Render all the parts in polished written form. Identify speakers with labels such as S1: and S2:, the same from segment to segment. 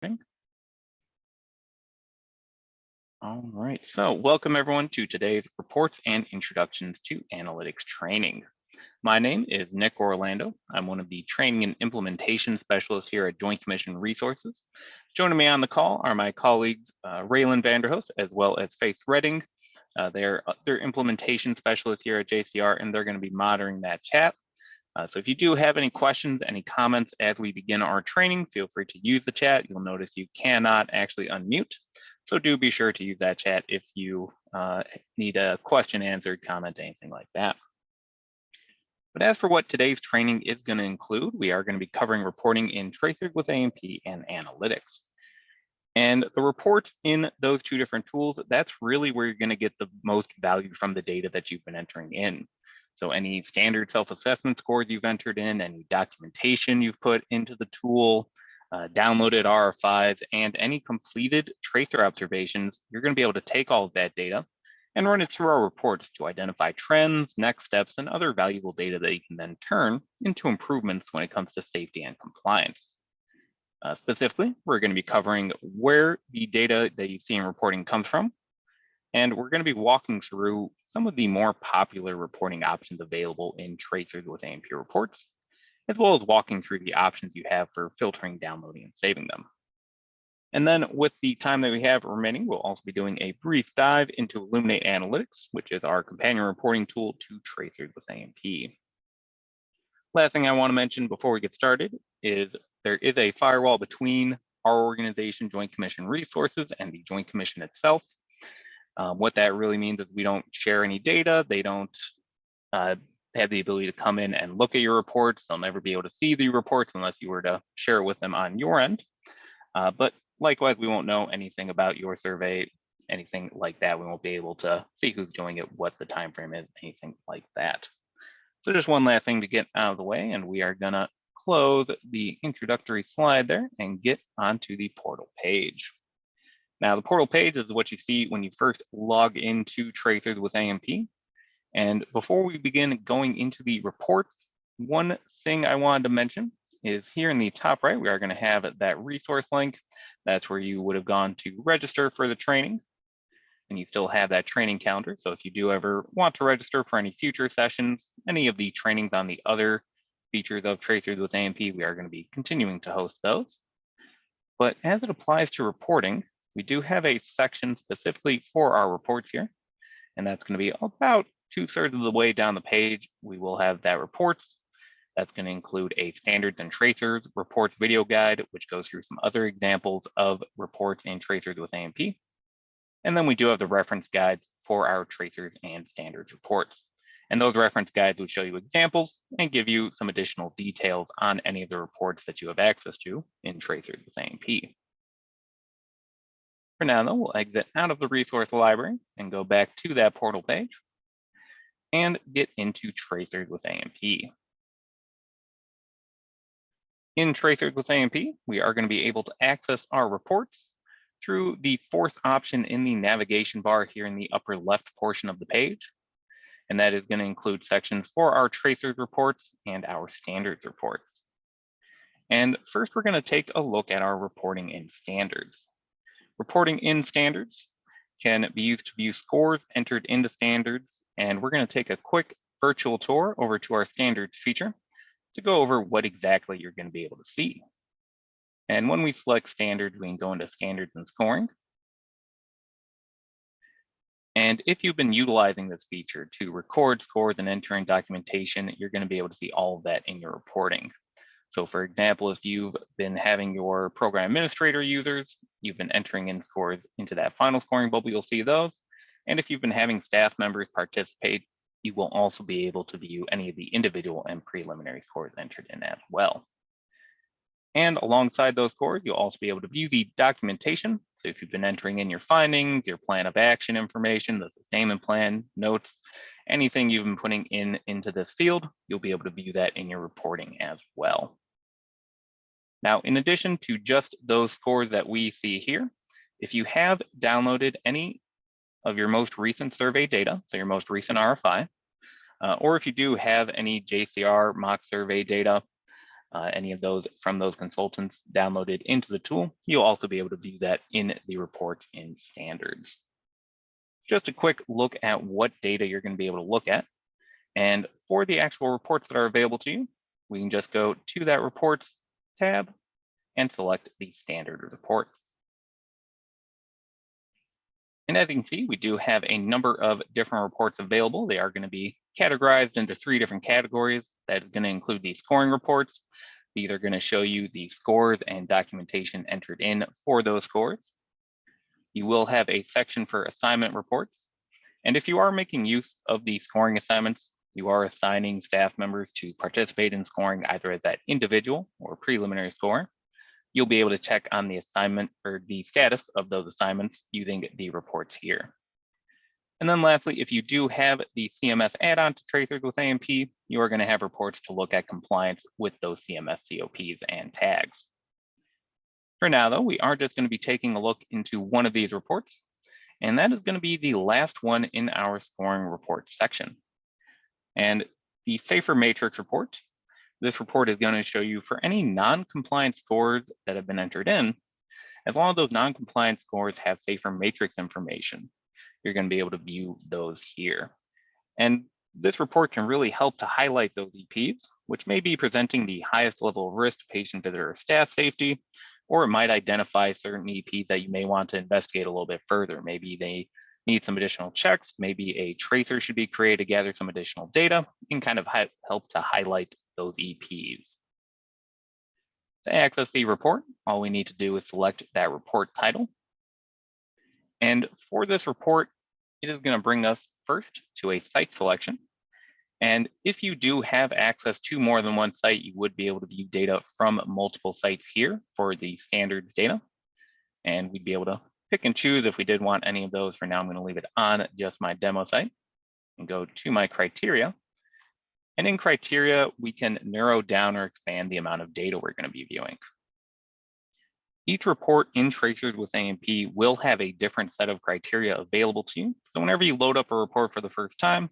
S1: recording. All right, so welcome everyone to today's Reports and Introductions to Analytics training. My name is Nick Orlando. I'm one of the Training and Implementation Specialists here at Joint Commission Resources. Joining me on the call are my colleagues, Raylan Vanderhoof, as well as Faith Redding. They're implementation specialists here at JCR, and they're going to be monitoring that chat. So if you do have any questions, any comments as we begin our training, feel free to use the chat. You'll notice you cannot actually unmute. So do be sure to use that chat if you need a question answered, comment, anything like that. But as for what today's training is going to include, we are going to be covering reporting in Tracers with AMP and analytics. And the reports in those two different tools, that's really where you're going to get the most value from the data that you've been entering in. So any standard self-assessment scores you've entered in, any documentation you've put into the tool, downloaded RFIs, and any completed tracer observations, you're going to be able to take all of that data and run it through our reports to identify trends, next steps, and other valuable data that you can then turn into improvements when it comes to safety and compliance. Specifically, we're going to be covering where the data that you see in reporting comes from, and we're going to be walking through some of the more popular reporting options available in Tracers with AMP reports, as well as walking through the options you have for filtering, downloading, and saving them. And then with the time that we have remaining, we'll also be doing a brief dive into Illuminate Analytics, which is our companion reporting tool to Tracers with AMP. Last thing I want to mention before we get started is there is a firewall between our organization, Joint Commission Resources, and the Joint Commission itself. What that really means is we don't share any data. They don't have the ability to come in and look at your reports. They'll never be able to see the reports unless you were to share it with them on your end. But likewise, we won't know anything about your survey, anything like that. We won't be able to see who's doing it, what the time frame is, anything like that. So just one last thing to get out of the way, and we are gonna close the introductory slide there and get onto the portal page. Now, the portal page is what you see when you first log into Tracers with AMP. And before we begin going into the reports, one thing I wanted to mention is here in the top right, we are going to have that resource link. That's where you would have gone to register for the training. And you still have that training calendar. So if you do ever want to register for any future sessions, any of the trainings on the other features of Tracers with AMP, we are going to be continuing to host those. But as it applies to reporting, we do have a section specifically for our reports here, and that's going to be about 2/3 of the way down the page. We will have that reports. That's going to include a standards and tracers reports video guide, which goes through some other examples of reports in Tracers with AMP. And then we do have the reference guides for our tracers and standards reports. And those reference guides will show you examples and give you some additional details on any of the reports that you have access to in Tracers with AMP. For now, though, we'll exit out of the resource library and go back to that portal page and get into Tracers with AMP. In Tracers with AMP, we are going to be able to access our reports through the fourth option in the navigation bar here in the upper left portion of the page. And that is going to include sections for our Tracers reports and our standards reports. And first, we're going to take a look at our reporting in standards. Reporting in standards can be used to view scores entered into standards, and we're going to take a quick virtual tour over to our standards feature to go over what exactly you're going to be able to see. And when we select standards, we can go into standards and scoring. And if you've been utilizing this feature to record scores and enter in documentation, you're going to be able to see all of that in your reporting. So for example, if you've been having your program administrator users, you've been entering in scores into that final scoring bubble, you'll see those. And if you've been having staff members participate, you will also be able to view any of the individual and preliminary scores entered in as well. And alongside those scores, you'll also be able to view the documentation. So if you've been entering in your findings, your plan of action information, the sustainment plan, notes, anything you've been putting into this field, you'll be able to view that in your reporting as well. Now, in addition to just those scores that we see here, if you have downloaded any of your most recent survey data, so your most recent RFI, or if you do have any JCR mock survey data, any of those from those consultants downloaded into the tool, you'll also be able to view that in the reports in standards. Just a quick look at what data you're going to be able to look at. And for the actual reports that are available to you, we can just go to that reports tab and select the standard report. And as you can see, we do have a number of different reports available. They are going to be categorized into 3 different categories. That is going to include the scoring reports. These are going to show you the scores and documentation entered in for those scores. You will have a section for assignment reports. And if you are making use of the scoring assignments, you are assigning staff members to participate in scoring either as that individual or preliminary score, you'll be able to check on the assignment or the status of those assignments using the reports here. And then lastly, if you do have the CMS add-on to Tracers with AMP, you are going to have reports to look at compliance with those CMS COPs and tags. For now, though, we are just going to be taking a look into one of these reports, and that is going to be the last one in our scoring reports section. And the SAFER Matrix report, this report is going to show you for any non-compliant scores that have been entered in, as long as those non-compliant scores have SAFER Matrix information, you're going to be able to view those here. And this report can really help to highlight those EPs, which may be presenting the highest level of risk to patient, visitor, or staff safety, or it might identify certain EPs that you may want to investigate a little bit further. Maybe they need some additional checks. Maybe a tracer should be created to gather some additional data and kind of help to highlight those EPs. To access the report, all we need to do is select that report title. And for this report, it is going to bring us first to a site selection. And if you do have access to more than one site, you would be able to view data from multiple sites here for the standards data. And we'd be able to pick and choose if we did want any of those. For now, I'm going to leave it on just my demo site and go to my criteria. And in criteria, we can narrow down or expand the amount of data we're going to be viewing. Each report in Tracers with AMP will have a different set of criteria available to you. So whenever you load up a report for the first time,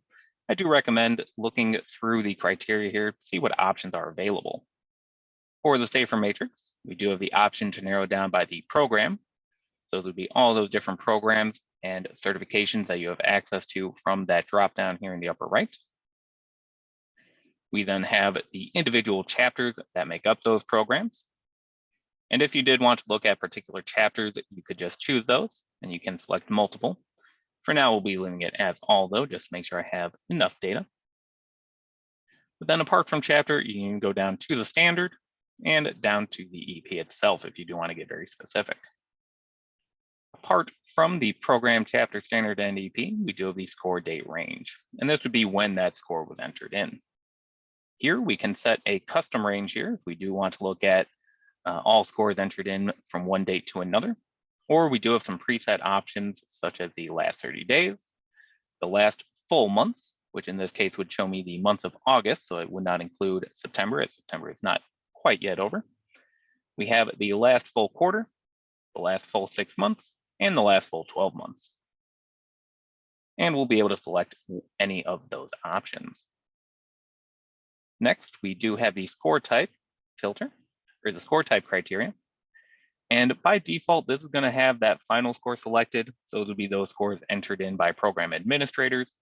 S1: I do recommend looking through the criteria here to see what options are available. For the SAFER Matrix, we do have the option to narrow down by the program. Those would be all those different programs and certifications that you have access to from that dropdown here in the upper right. We then have the individual chapters that make up those programs. And if you did want to look at particular chapters, you could just choose those and you can select multiple. For now, we'll be leaving it as all though, just to make sure I have enough data. But then apart from chapter, you can go down to the standard and down to the EP itself if you do want to get very specific. Apart from the program, chapter, standard, and EP, we do have the score date range. And this would be when that score was entered in. Here we can set a custom range here if we do want to look at all scores entered in from one date to another. Or we do have some preset options such as the last 30 days, the last full month, which in this case would show me the month of August, so it would not include September, as September is not quite yet over. We have the last full quarter, the last full 6 months, and the last full 12 months. And we'll be able to select any of those options. Next, we do have the score type filter, or the score type criteria. And by default, this is going to have that final score selected. Those would be those scores entered in by program administrators,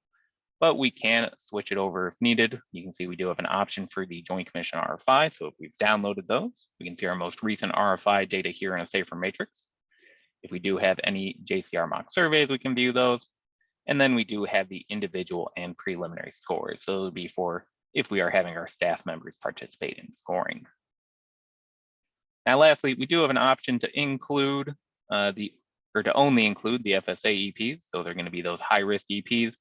S1: but we can switch it over if needed. You can see we do have an option for the Joint Commission RFI. So if we've downloaded those, we can see our most recent RFI data here in a SAFER Matrix. If we do have any JCR mock surveys, we can view those. And then we do have the individual and preliminary scores. So it would be for if we are having our staff members participate in scoring. Now, lastly, we do have an option to include to only include the FSA EPs. So they're going to be those high-risk EPs.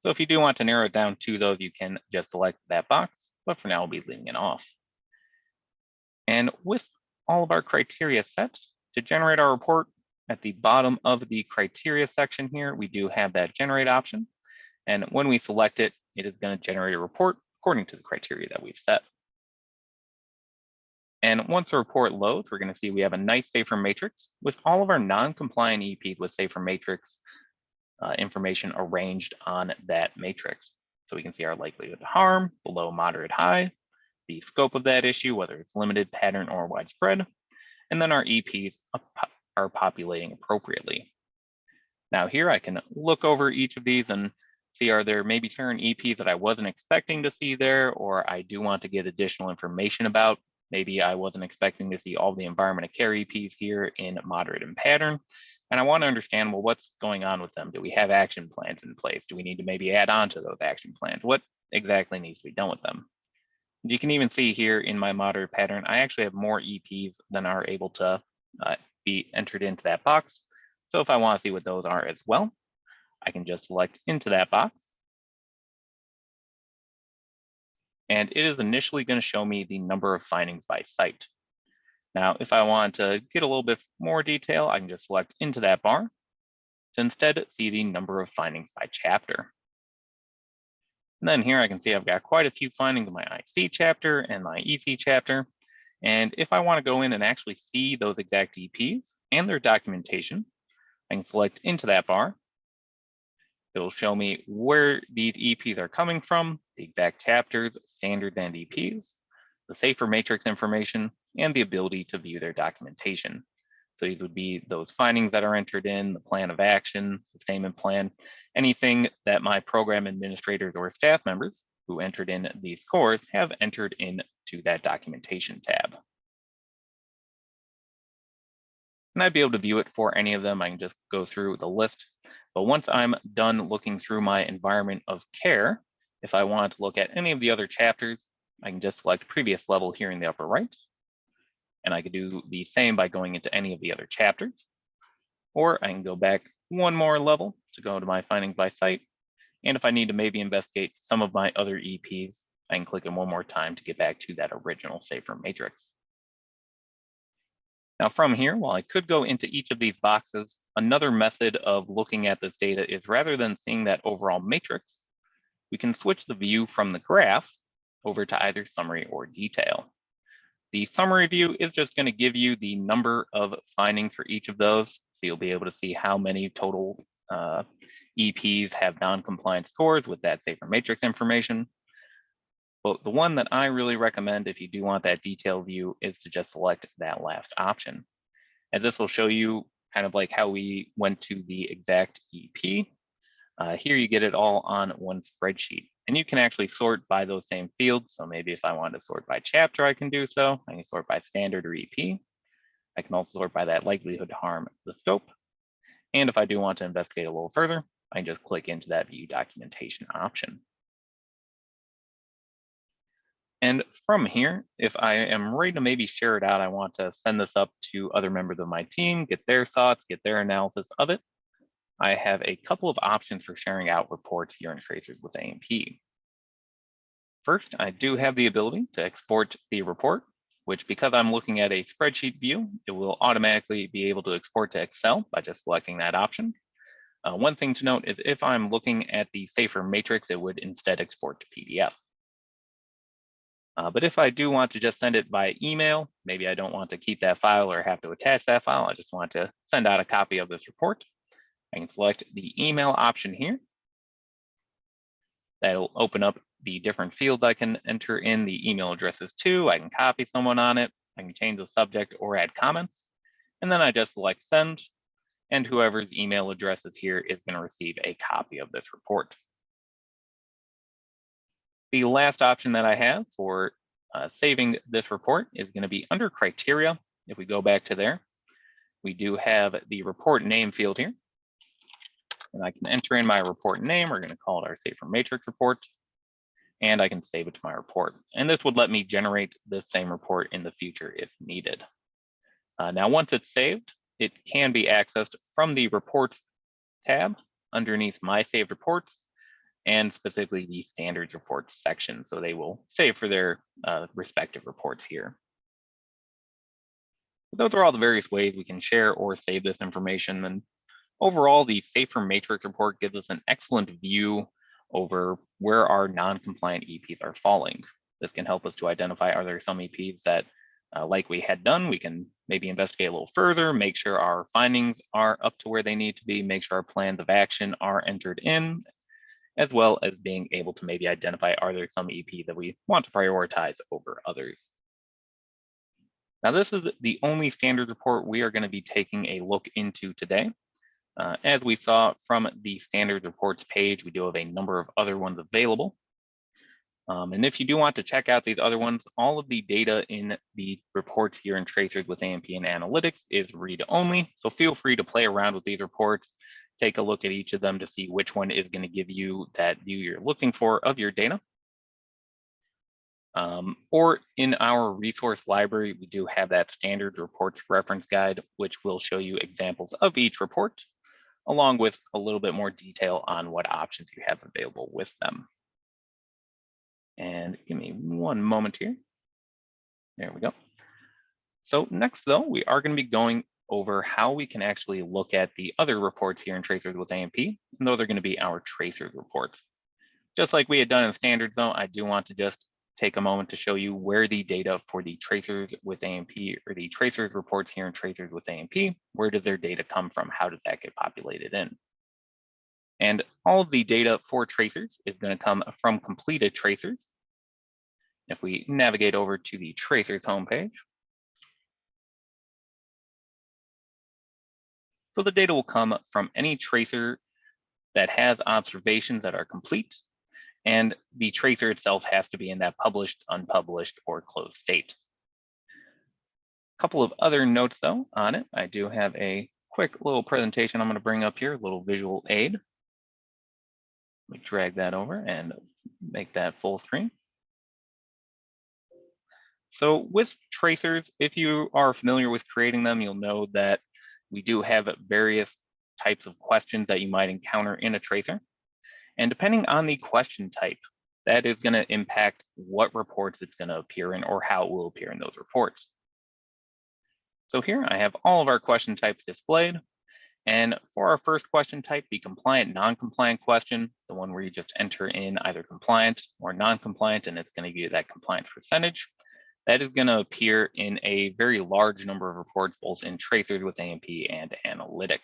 S1: So if you do want to narrow it down to those, you can just select that box. But for now, we'll be leaving it off. And with all of our criteria set, to generate our report, at the bottom of the criteria section here, we do have that generate option. And when we select it, it is going to generate a report according to the criteria that we've set. And once the report loads, we're going to see we have a nice SAFER Matrix with all of our non-compliant EPs with SAFER Matrix information arranged on that matrix. So we can see our likelihood of harm, below, moderate, high, the scope of that issue, whether it's limited, pattern, or widespread, and then our EPs are populating appropriately. Now here I can look over each of these and see, are there maybe certain EPs that I wasn't expecting to see there, or I do want to get additional information about. Maybe I wasn't expecting to see all the environment of care EPs here in moderate and pattern. And I want to understand, well, what's going on with them? Do we have action plans in place? Do we need to maybe add on to those action plans? What exactly needs to be done with them? You can even see here in my moderate pattern, I actually have more EPs than are able to be entered into that box. So if I want to see what those are as well, I can just select into that box. And it is initially going to show me the number of findings by site. Now, if I want to get a little bit more detail, I can just select into that bar to instead see the number of findings by chapter. And then here I can see I've got quite a few findings in my IC chapter and my EC chapter. And if I want to go in and actually see those exact EPs and their documentation, I can select into that bar. It'll show me where these EPs are coming from, the exact chapters, standards, and EPs, the SAFER matrix information, and the ability to view their documentation. So these would be those findings that are entered in, the plan of action, sustainment plan, anything that my program administrators or staff members who entered in these scores have entered into that documentation tab. And I'd be able to view it for any of them. I can just go through the list. But once I'm done looking through my environment of care, if I want to look at any of the other chapters, I can just select previous level here in the upper right. And I could do the same by going into any of the other chapters. Or I can go back one more level to go to my findings by site. And if I need to maybe investigate some of my other EPs, I can click it one more time to get back to that original SAFER matrix. Now from here, while I could go into each of these boxes, another method of looking at this data is rather than seeing that overall matrix, we can switch the view from the graph over to either summary or detail. The summary view is just going to give you the number of findings for each of those. So you'll be able to see how many total EPs have non-compliant scores with that SAFER matrix information. But the one that I really recommend if you do want that detailed view is to just select that last option. As this will show you kind of like how we went to the exact EP. Here you get it all on one spreadsheet. And you can actually sort by those same fields. So maybe if I wanted to sort by chapter, I can do so. I can sort by standard or EP. I can also sort by that likelihood to harm the scope. And if I do want to investigate a little further, I can just click into that view documentation option. And from here, if I am ready to maybe share it out, I want to send this up to other members of my team, get their thoughts, get their analysis of it. I have a couple of options for sharing out reports here in Tracers with AMP. First, I do have the ability to export the report, which because I'm looking at a spreadsheet view, it will automatically be able to export to Excel by just selecting that option. One thing to note is if I'm looking at the SAFER matrix, it would instead export to PDF. But if I do want to just send it by email, maybe I don't want to keep that file or have to attach that file, I just want to send out a copy of this report. I can select the email option here. That'll open up the different fields I can enter in the email addresses to. I can copy someone on it. I can change the subject or add comments. And then I just select send, and whoever's email address is here is going to receive a copy of this report. The last option that I have for saving this report is going to be under criteria. If we go back to there, we do have the report name field here. And I can enter in my report name. We're going to call it our SAFER matrix report. And I can save it to my report. And this would let me generate the same report in the future if needed. Now, once it's saved, it can be accessed from the reports tab underneath my saved reports, and specifically the standards reports section. So they will save for their respective reports here. Those are all the various ways we can share or save this information. And overall, the SAFER matrix report gives us an excellent view over where our non-compliant EPs are falling. This can help us to identify, are there some EPs that, like we had done, we can maybe investigate a little further, make sure our findings are up to where they need to be, make sure our plans of action are entered in, as well as being able to maybe identify, are there some EP that we want to prioritize over others? Now, this is the only standards report we are going to be taking a look into today. As we saw from the standards reports page, we do have a number of other ones available. And if you do want to check out these other ones, all of the data in the reports here in Tracers with AMP and Analytics is read only. So feel free to play around with these reports, take a look at each of them to see which one is going to give you that view you're looking for of your data. Or in our resource library, we do have that standard reports reference guide, which will show you examples of each report, along with a little bit more detail on what options you have available with them. And give me one moment here. There we go. So next though, we are going to be going over how we can actually look at the other reports here in Tracers with AMP, and those are going to be our Tracers reports. Just like we had done in standards though, I do want to just take a moment to show you where the data for the Tracers with AMP or the Tracers reports here in Tracers with AMP, where does their data come from? How does that get populated in? And all of the data for Tracers is going to come from completed Tracers. If we navigate over to the Tracers homepage, so the data will come from any tracer that has observations that are complete, and the tracer itself has to be in that published, unpublished, or closed state. A couple of other notes though on it. I do have a quick little presentation I'm going to bring up here, a little visual aid. Let me drag that over and make that full screen. So with tracers, if you are familiar with creating them, you'll know that we do have various types of questions that you might encounter in a tracer. And depending on the question type, that is going to impact what reports it's going to appear in or how it will appear in those reports. So here I have all of our question types displayed. And for our first question type, the compliant, non-compliant question, the one where you just enter in either compliant or non-compliant, and it's going to give you that compliance percentage. That is going to appear in a very large number of reports, both in Tracers with AMP and Analytics.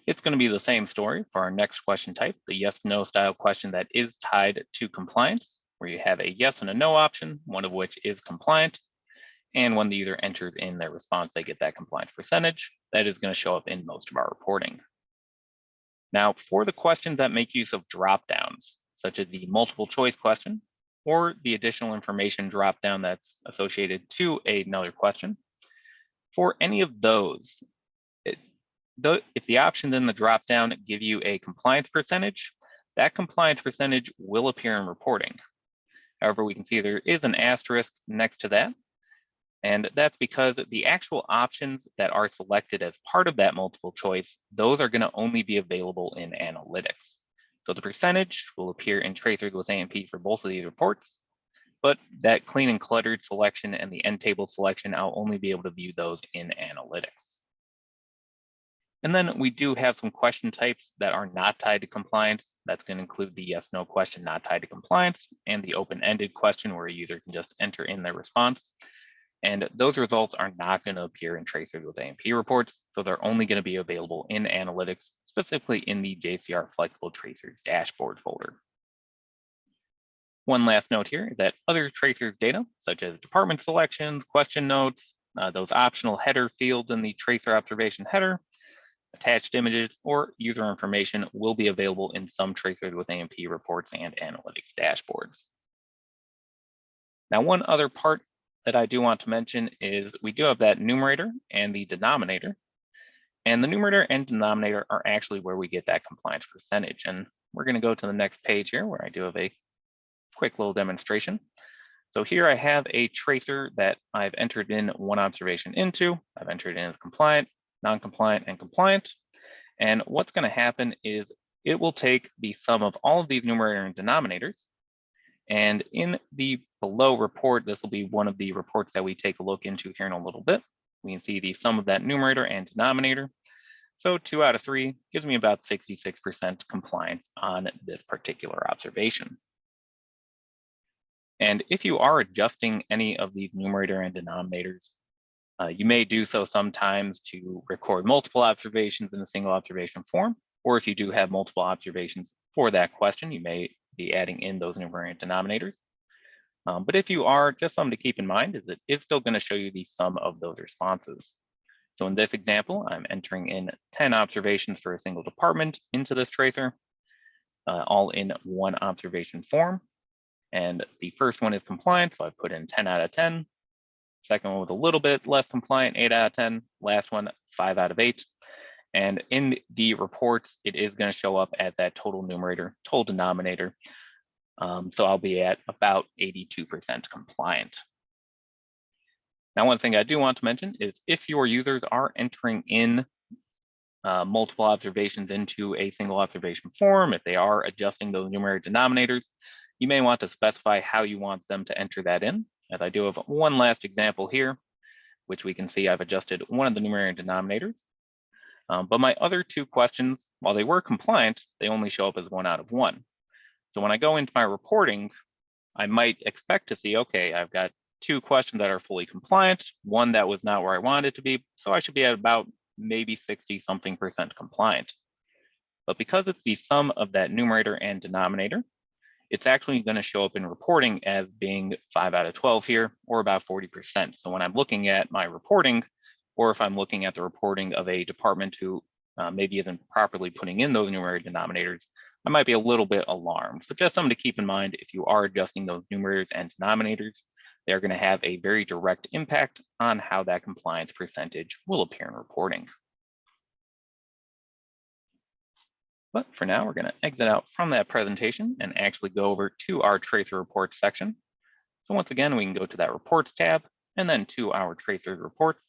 S1: It's going to be the same story for our next question type, the yes/no style question that is tied to compliance, where you have a yes and a no option, one of which is compliant. And when the user enters in their response, they get that compliance percentage. That is going to show up in most of our reporting. Now, for the questions that make use of dropdowns, such as the multiple choice question, or the additional information dropdown that's associated to another question, for any of those, if the options in the dropdown give you a compliance percentage, that compliance percentage will appear in reporting. However, we can see there is an asterisk next to that. And that's because the actual options that are selected as part of that multiple choice, those are going to only be available in Analytics. So the percentage will appear in Tracers with AMP for both of these reports, but that clean and cluttered selection and the end table selection, I'll only be able to view those in Analytics. And then we do have some question types that are not tied to compliance. That's going to include the yes/no question not tied to compliance and the open-ended question where a user can just enter in their response. And those results are not going to appear in Tracers with AMP reports, so they're only going to be available in Analytics, specifically in the JCR Flexible Tracers dashboard folder. One last note here is that other Tracers data, such as department selections, question notes, those optional header fields in the tracer observation header, attached images, or user information will be available in some Tracers with AMP reports and Analytics dashboards. Now, one other part that I do want to mention is we do have that numerator and the denominator. And the numerator and denominator are actually where we get that compliance percentage. And we're going to go to the next page here where I do have a quick little demonstration. So here I have a tracer that I've entered in one observation into. I've entered in as compliant, non-compliant, and compliant. And what's going to happen is it will take the sum of all of these numerator and denominators. And in the below report, this will be one of the reports that we take a look into here in a little bit. We can see the sum of that numerator and denominator. So 2 out of 3 gives me about 66% compliance on this particular observation. And if you are adjusting any of these numerator and denominators, you may do so sometimes to record multiple observations in a single observation form, or if you do have multiple observations for that question, you may be adding in those numerator and denominators. But if you are, just something to keep in mind is that it's still going to show you the sum of those responses. So in this example, I'm entering in 10 observations for a single department into this tracer, all in one observation form. And the first one is compliant, so I put in 10 out of 10. Second one was a little bit less compliant, 8 out of 10. Last one, 5 out of 8. And in the reports, it is going to show up as that total numerator, total denominator. So I'll be at about 82% compliant. Now, one thing I do want to mention is if your users are entering in multiple observations into a single observation form, if they are adjusting those numerator denominators, you may want to specify how you want them to enter that in. As I do have one last example here, which we can see I've adjusted one of the numerator denominators. But my other two questions, while they were compliant, they only show up as 1 out of 1. So when I go into my reporting, I might expect to see, okay, I've got 2 questions that are fully compliant, 1 that was not where I wanted it to be, so I should be at about maybe 60-something% compliant. But because it's the sum of that numerator and denominator, it's actually going to show up in reporting as being 5 out of 12 here, or about 40%. So when I'm looking at my reporting, or if I'm looking at the reporting of a department who maybe isn't properly putting in those numerator denominators, I might be a little bit alarmed. So just something to keep in mind, if you are adjusting those numerators and denominators, they're going to have a very direct impact on how that compliance percentage will appear in reporting. But for now, we're going to exit out from that presentation and actually go over to our tracer reports section. So once again, we can go to that reports tab and then to our tracer reports.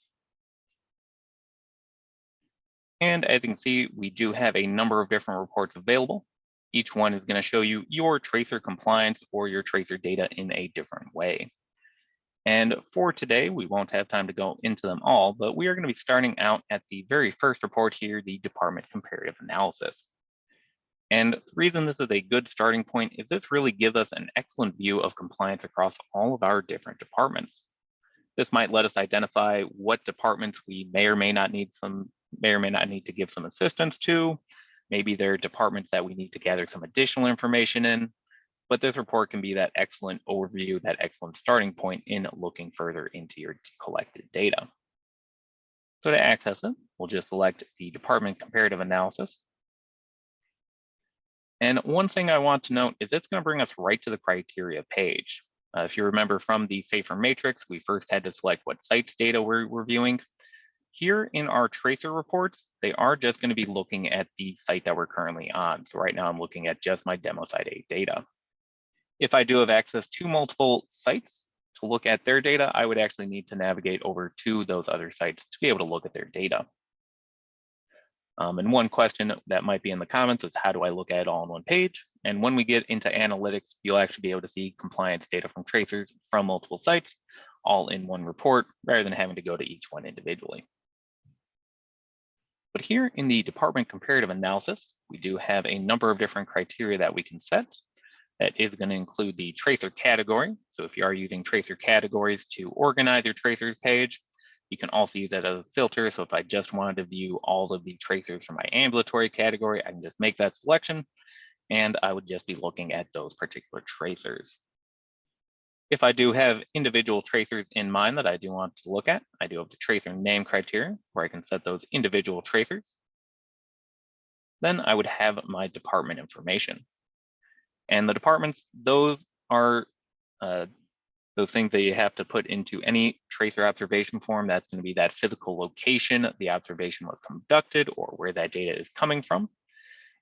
S1: And as you can see, we do have a number of different reports available. Each one is going to show you your tracer compliance or your tracer data in a different way. And for today, we won't have time to go into them all, but we are going to be starting out at the very first report here, the Department Comparative Analysis. And the reason this is a good starting point is this really gives us an excellent view of compliance across all of our different departments. This might let us identify what departments we may or may not need to give some assistance to. Maybe there are departments that we need to gather some additional information in, but this report can be that excellent overview, that excellent starting point in looking further into your collected data. So to access it, we'll just select the Department Comparative Analysis. And one thing I want to note is it's going to bring us right to the criteria page. If you remember from the SAFER matrix, we first had to select what sites data we're viewing. Here in our tracer reports, they are just going to be looking at the site that we're currently on. So right now I'm looking at just my demo site 8 data. If I do have access to multiple sites to look at their data, I would actually need to navigate over to those other sites to be able to look at their data. And one question that might be in the comments is how do I look at it all on one page? And when we get into analytics, you'll actually be able to see compliance data from tracers from multiple sites, all in one report, rather than having to go to each one individually. But here in the Department Comparative Analysis, we do have a number of different criteria that we can set. That is going to include the tracer category. So if you are using tracer categories to organize your tracers page, you can also use that as a filter. So if I just wanted to view all of the tracers from my ambulatory category, I can just make that selection and I would just be looking at those particular tracers. If I do have individual tracers in mind that I do want to look at, I do have the tracer name criteria where I can set those individual tracers. Then I would have my department information. And the departments, those are those things that you have to put into any tracer observation form. That's going to be that physical location the observation was conducted or where that data is coming from.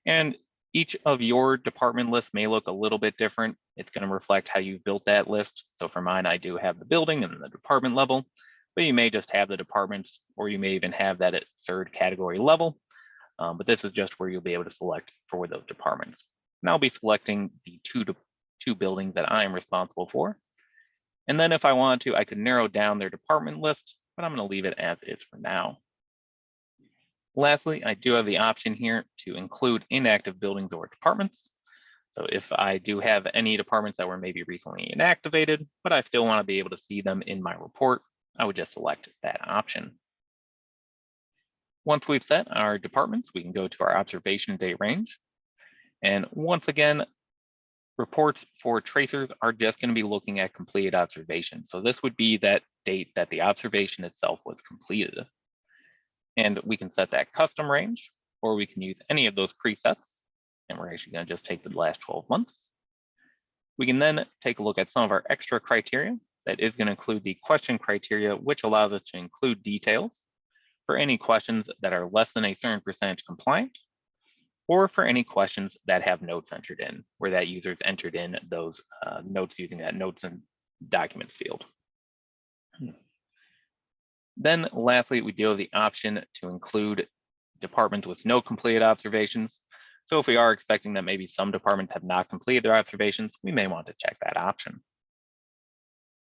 S1: And each of your department lists may look a little bit different. It's going to reflect how you've built that list. So for mine, I do have the building and the department level, but you may just have the departments, or you may even have that at third category level. But this is just where you'll be able to select for those departments. And I'll be selecting the two buildings that I'm responsible for. And then if I want to, I could narrow down their department list, but I'm going to leave it as is for now. Lastly, I do have the option here to include inactive buildings or departments. So if I do have any departments that were maybe recently inactivated, but I still want to be able to see them in my report, I would just select that option. Once we've set our departments, we can go to our observation date range. And once again, reports for tracers are just going to be looking at completed observations. So this would be that date that the observation itself was completed. And we can set that custom range, or we can use any of those presets. And we're actually going to just take the last 12 months. We can then take a look at some of our extra criteria. That is going to include the question criteria, which allows us to include details for any questions that are less than a certain percentage compliant, or for any questions that have notes entered in, where that user's entered in those notes using that notes and documents field. Then lastly, we do have the option to include departments with no completed observations. So if we are expecting that maybe some departments have not completed their observations, we may want to check that option.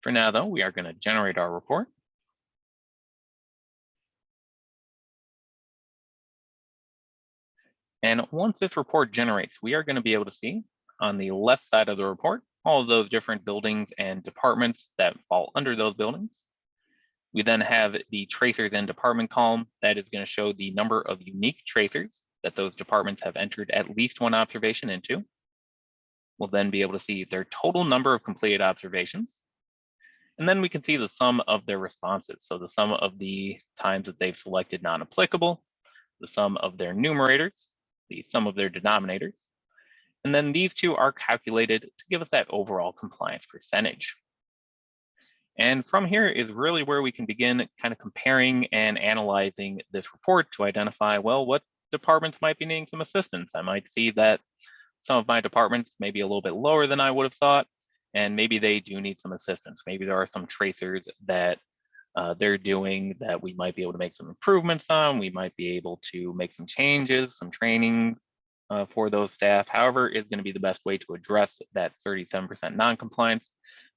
S1: For now though, we are going to generate our report. And once this report generates, we are going to be able to see on the left side of the report, all of those different buildings and departments that fall under those buildings. We then have the tracers and department column that is going to show the number of unique tracers that those departments have entered at least one observation into. We'll then be able to see their total number of completed observations. And then we can see the sum of their responses. So the sum of the times that they've selected non-applicable, the sum of their numerators, the sum of their denominators. And then these two are calculated to give us that overall compliance percentage. And from here is really where we can begin kind of comparing and analyzing this report to identify, well, what departments might be needing some assistance. I might see that some of my departments may be a little bit lower than I would have thought, and maybe they do need some assistance. Maybe there are some tracers that they're doing that we might be able to make some improvements on. We might be able to make some changes, some training for those staff. However, is going to be the best way to address that 37% non-compliance.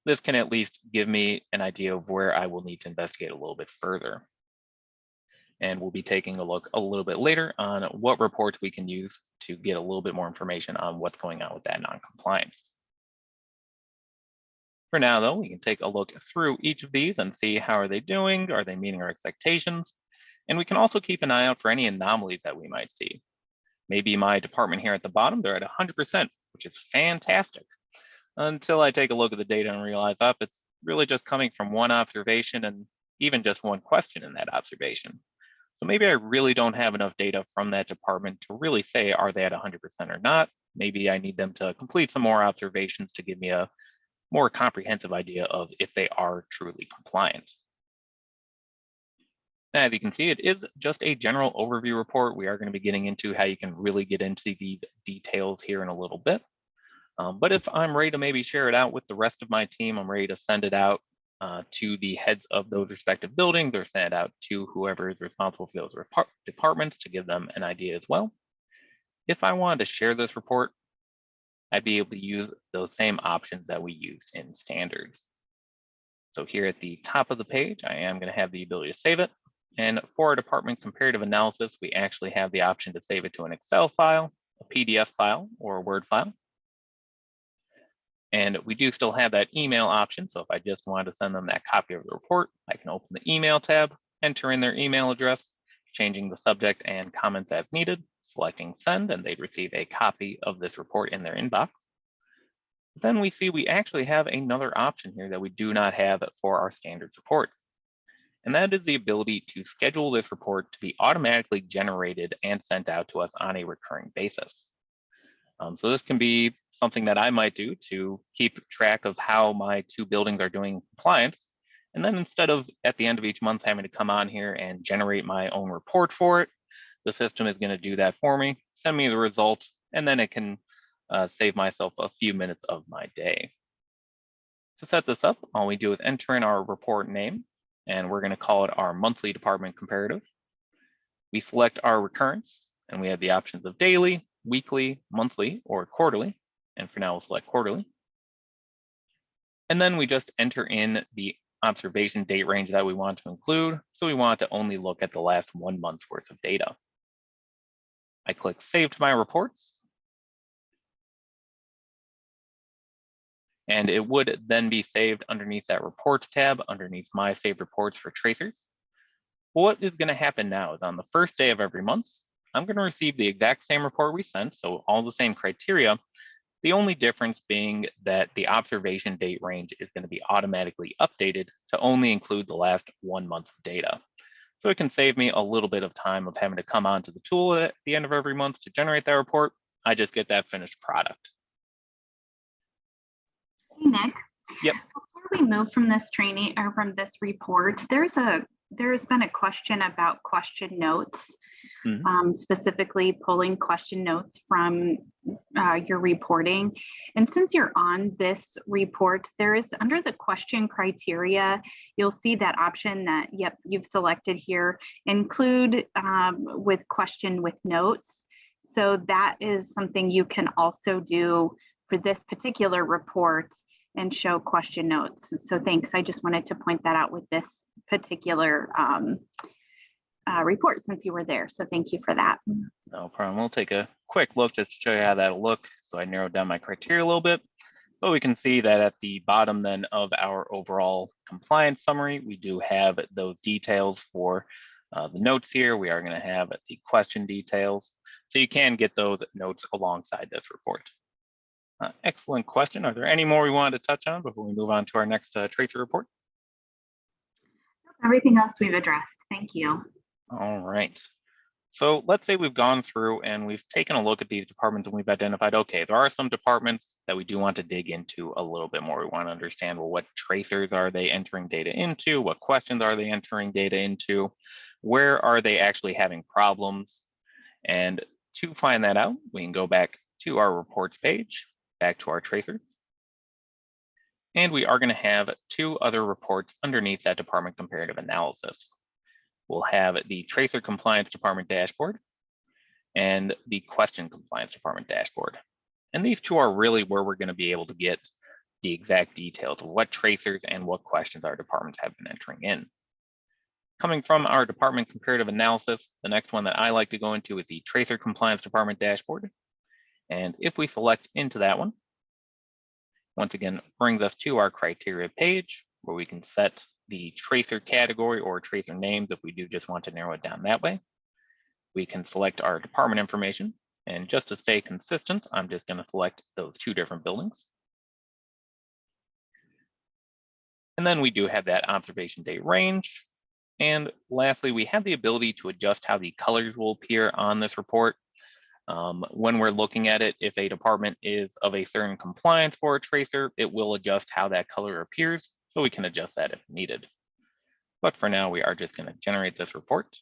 S1: This can at least give me an idea of where I will need to investigate a little bit further. And we'll be taking a look a little bit later on what reports we can use to get a little bit more information on what's going on with that non-compliance. For now, though, we can take a look through each of these and see how are they doing? Are they meeting our expectations? And we can also keep an eye out for any anomalies that we might see. Maybe my department here at the bottom, they're at 100%, which is fantastic. Until I take a look at the data and realize, it's really just coming from one observation and even just one question in that observation. So maybe I really don't have enough data from that department to really say, are they at 100% or not? Maybe I need them to complete some more observations to give me a more comprehensive idea of if they are truly compliant. Now, as you can see, it is just a general overview report. We are going to be getting into how you can really get into the details here in a little bit. But if I'm ready to maybe share it out with the rest of my team, I'm ready to send it out to the heads of those respective buildings or send it out to whoever is responsible for those departments to give them an idea as well. If I wanted to share this report, I'd be able to use those same options that we used in standards. So here at the top of the page, I am going to have the ability to save it. And for our department comparative analysis, we actually have the option to save it to an Excel file, a PDF file, or a Word file. And we do still have that email option. So if I just wanted to send them that copy of the report, I can open the email tab, enter in their email address, changing the subject and comments as needed, selecting send, and they'd receive a copy of this report in their inbox. Then we see we actually have another option here that we do not have for our standards reports. And that is the ability to schedule this report to be automatically generated and sent out to us on a recurring basis. So this can be something that I might do to keep track of how my two buildings are doing compliance. And then instead of at the end of each month having to come on here and generate my own report for it, the system is going to do that for me, send me the result, and then it can save myself a few minutes of my day. To set this up, all we do is enter in our report name, and we're going to call it our monthly department comparative. We select our recurrence, and we have the options of daily, weekly, monthly, or quarterly. And for now, we'll select quarterly. And then we just enter in the observation date range that we want to include. So we want to only look at the last 1 month's worth of data. I click Save to my reports. And it would then be saved underneath that Reports tab, underneath My Saved Reports for tracers. What is going to happen now is on the first day of every month, I'm going to receive the exact same report we sent, so all the same criteria. The only difference being that the observation date range is going to be automatically updated to only include the last 1 month of data. So it can save me a little bit of time of having to come onto the tool at the end of every month to generate that report. I just get that finished product.
S2: Hey, Nick.
S1: Yep.
S2: Before we move from this training or from this report, there's been a question about question notes, specifically pulling question notes from your reporting. And since you're on this report, there is under the question criteria, you'll see that option that, yep, you've selected here, include with question with notes. So that is something you can also do for this particular report and show question notes. So thanks. I just wanted to point that out with this particular report since you were there. So thank you for that.
S1: No problem. We'll take a quick look just to show you how that'll look. So I narrowed down my criteria a little bit, but we can see that at the bottom then of our overall compliance summary, we do have those details for the notes here. We are going to have the question details. So you can get those notes alongside this report. Excellent question. Are there any more we wanted to touch on before we move on to our next tracer report?
S2: Everything else we've addressed. Thank you.
S1: All right. So let's say we've gone through and we've taken a look at these departments and we've identified, okay, there are some departments that we do want to dig into a little bit more. We want to understand, well, what tracers are they entering data into? What questions are they entering data into? Where are they actually having problems? And to find that out, we can go back to our reports page, back to our tracer. And we are going to have two other reports underneath that department comparative analysis. We'll have the tracer compliance department dashboard and the question compliance department dashboard. And these two are really where we're going to be able to get the exact details of what tracers and what questions our departments have been entering in. Coming from our department comparative analysis, the next one that I like to go into is the tracer compliance department dashboard. And if we select into that one, once again, brings us to our criteria page where we can set the tracer category or tracer names if we do just want to narrow it down that way. We can select our department information, and just to stay consistent, I'm just going to select those two different buildings. And then we do have that observation date range. And lastly, we have the ability to adjust how the colors will appear on this report. When we're looking at it, if a department is of a certain compliance for a tracer, it will adjust how that color appears, so we can adjust that if needed. But for now, we are just going to generate this report.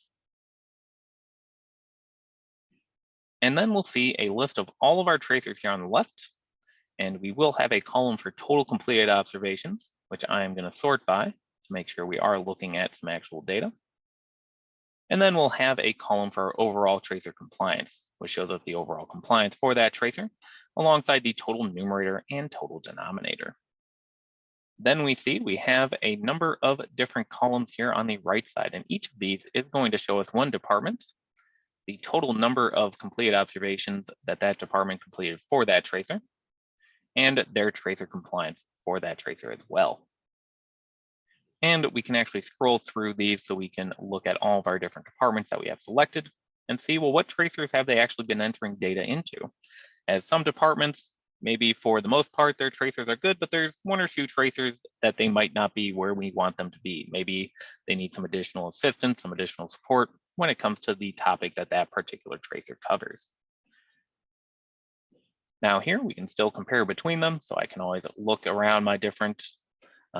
S1: And then we'll see a list of all of our tracers here on the left, and we will have a column for total completed observations, which I am going to sort by to make sure we are looking at some actual data. And then we'll have a column for overall tracer compliance, which shows us the overall compliance for that tracer, alongside the total numerator and total denominator. Then we see we have a number of different columns here on the right side, and each of these is going to show us one department, the total number of completed observations that that department completed for that tracer, and their tracer compliance for that tracer as well. And we can actually scroll through these so we can look at all of our different departments that we have selected and see, well, what tracers have they actually been entering data into? As some departments, maybe for the most part, their tracers are good, but there's one or two tracers that they might not be where we want them to be. Maybe they need some additional assistance, some additional support when it comes to the topic that that particular tracer covers. Now here, we can still compare between them. So I can always look around my different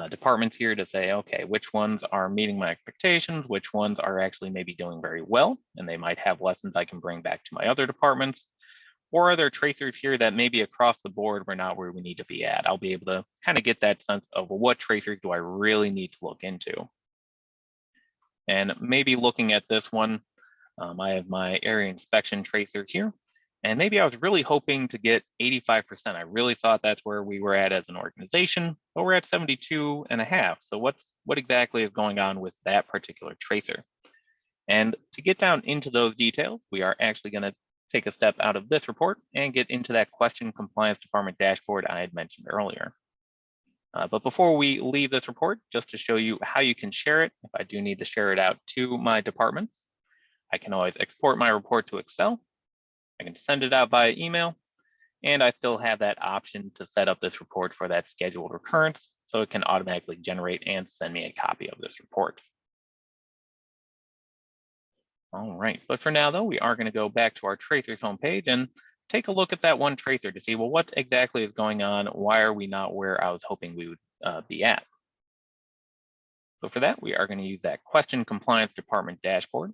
S1: departments here to say, okay, which ones are meeting my expectations, which ones are actually maybe doing very well, and they might have lessons I can bring back to my other departments. Or are there tracers here that maybe across the board we're not where we need to be at? I'll be able to kind of get that sense of what tracers do I really need to look into. And maybe looking at this one, I have my area inspection tracer here. And maybe I was really hoping to get 85%. I really thought that's where we were at as an organization, but we're at 72.5. So what exactly is going on with that particular tracer? And to get down into those details, we are actually going to take a step out of this report and get into that question compliance department dashboard I had mentioned earlier. But before we leave this report, just to show you how you can share it, if I do need to share it out to my departments, I can always export my report to Excel. I can send it out via email, and I still have that option to set up this report for that scheduled recurrence, so it can automatically generate and send me a copy of this report. All right, but for now though, we are going to go back to our tracers homepage and take a look at that one tracer to see, well, what exactly is going on? Why are we not where I was hoping we would be at? So for that, we are going to use that question compliance department dashboard.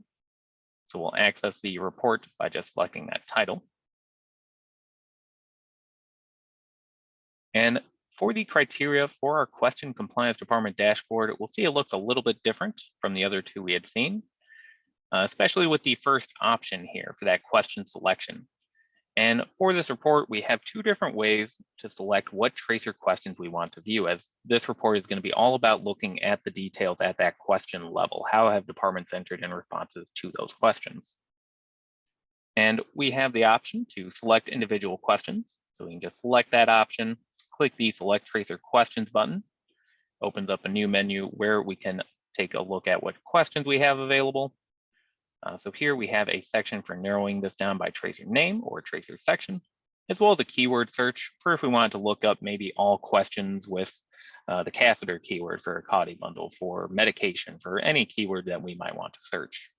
S1: So we'll access the report by just selecting that title. And for the criteria for our question compliance department dashboard, we'll see it looks a little bit different from the other two we had seen, especially with the first option here for that question selection. And for this report, we have two different ways to select what tracer questions we want to view, as this report is going to be all about looking at the details at that question level. How have departments entered in responses to those questions? And we have the option to select individual questions. So we can just select that option, click the Select Tracer Questions button, opens up a new menu where we can take a look at what questions we have available. So here we have a section for narrowing this down by tracer name or tracer section, as well as a keyword search for if we wanted to look up maybe all questions with the catheter keyword for a CAUTI bundle, for medication, for any keyword that we might want to search.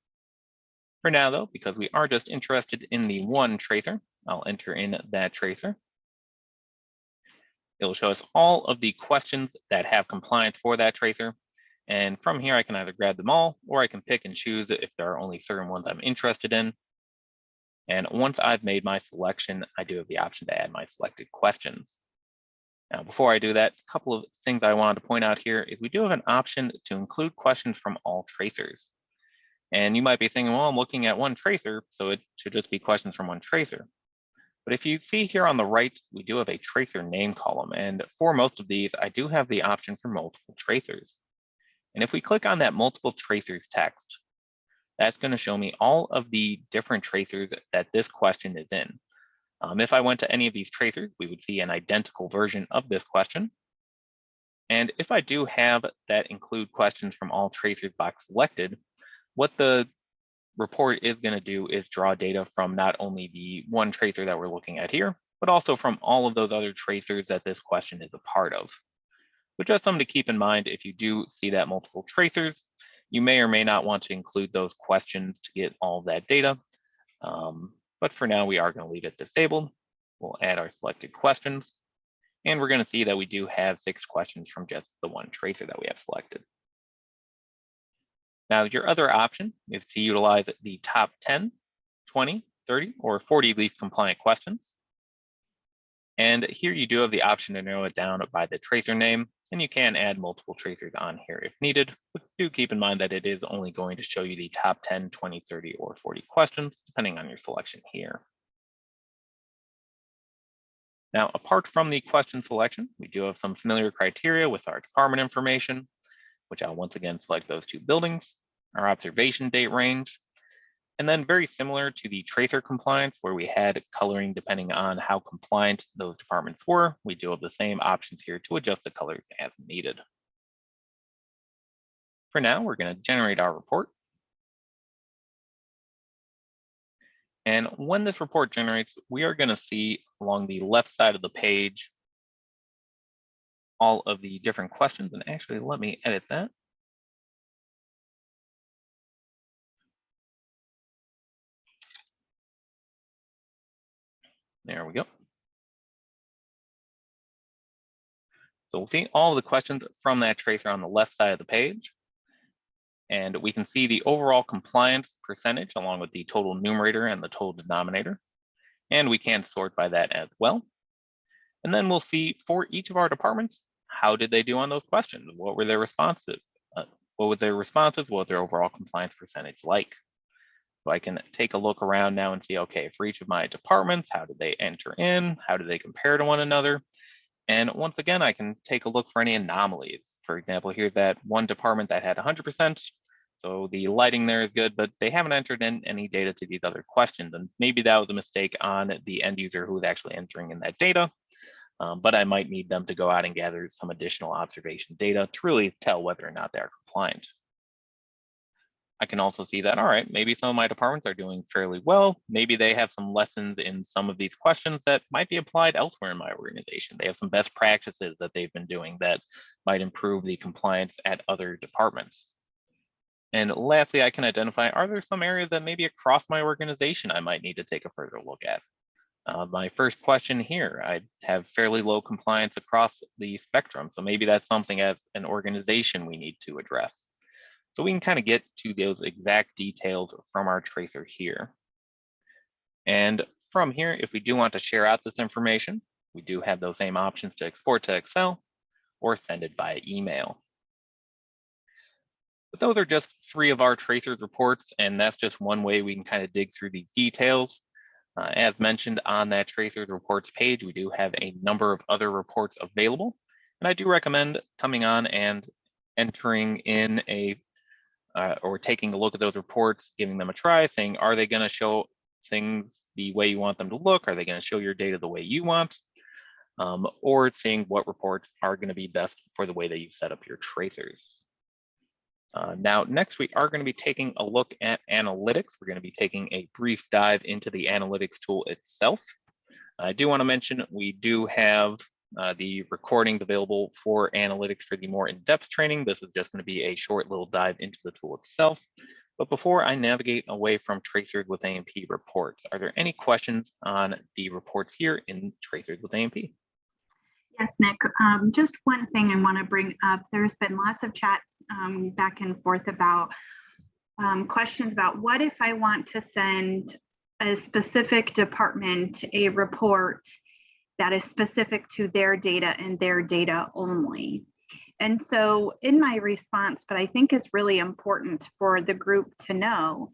S1: For now though, because we are just interested in the one tracer, I'll enter in that tracer. It'll show us all of the questions that have compliance for that tracer. And from here, I can either grab them all, or I can pick and choose if there are only certain ones I'm interested in. And once I've made my selection, I do have the option to add my selected questions. Now, before I do that, a couple of things I wanted to point out here is we do have an option to include questions from all tracers. And you might be thinking, well, I'm looking at one tracer, so it should just be questions from one tracer. But if you see here on the right, we do have a tracer name column. And for most of these, I do have the option for multiple tracers. And if we click on that multiple tracers text, that's going to show me all of the different tracers that this question is in. If I went to any of these tracers, we would see an identical version of this question. And if I do have that include questions from all tracers box selected, what the report is going to do is draw data from not only the one tracer that we're looking at here, but also from all of those other tracers that this question is a part of. But just something to keep in mind, if you do see that multiple tracers, you may or may not want to include those questions to get all of that data. But for now, we are going to leave it disabled. We'll add our selected questions. And we're going to see that we do have 6 questions from just the one tracer that we have selected. Now, your other option is to utilize the top 10, 20, 30, or 40 least compliant questions. And here you do have the option to narrow it down by the tracer name, and you can add multiple tracers on here if needed, but do keep in mind that it is only going to show you the top 10, 20, 30, or 40 questions, depending on your selection here. Now, apart from the question selection, we do have some familiar criteria with our department information, which I'll once again select those 2 buildings, our observation date range, and then very similar to the tracer compliance where we had coloring depending on how compliant those departments were, we do have the same options here to adjust the colors as needed. For now, we're going to generate our report. And when this report generates, we are going to see along the left side of the page all of the different questions. And actually, let me edit that. There we go. So we'll see all of the questions from that tracer on the left side of the page. And we can see the overall compliance percentage along with the total numerator and the total denominator. And we can sort by that as well. And then we'll see for each of our departments, how did they do on those questions? What were their responses? What was their responses? What was their overall compliance percentage like? So I can take a look around now and see, okay, for each of my departments, how did they enter in? How did they compare to one another? And once again, I can take a look for any anomalies. For example, here's that one department that had 100%. So the lighting there is good, but they haven't entered in any data to these other questions. And maybe that was a mistake on the end user who was actually entering in that data. But I might need them to go out and gather some additional observation data to really tell whether or not they're compliant. I can also see that, all right, maybe some of my departments are doing fairly well. Maybe they have some lessons in some of these questions that might be applied elsewhere in my organization. They have some best practices that they've been doing that might improve the compliance at other departments. And lastly, I can identify, are there some areas that maybe across my organization I might need to take a further look at? My first question here, I have fairly low compliance across the spectrum. So maybe that's something as an organization we need to address. So we can kind of get to those exact details from our tracer here. And from here, if we do want to share out this information, we do have those same options to export to Excel or send it via email. But those are just 3 of our tracers reports, and that's just one way we can kind of dig through these details. As mentioned on that tracers reports page, we do have a number of other reports available, and I do recommend coming on and entering in or taking a look at those reports, giving them a try, saying, are they going to show things the way you want them to look? Are they going to show your data the way you want? Or seeing what reports are going to be best for the way that you set up your tracers. Now, next we are going to be taking a look at analytics. We're going to be taking a brief dive into the analytics tool itself. I do want to mention we do have the recordings available for analytics for the more in-depth training. This is just going to be a short little dive into the tool itself. But before I navigate away from Tracers with AMP reports, are there any questions on the reports here in Tracers with AMP?
S2: Yes, Nick, just one thing I want to bring up. There's been lots of chat back and forth about questions about what if I want to send a specific department a report that is specific to their data and their data only. And so in my response, but I think is really important for the group to know,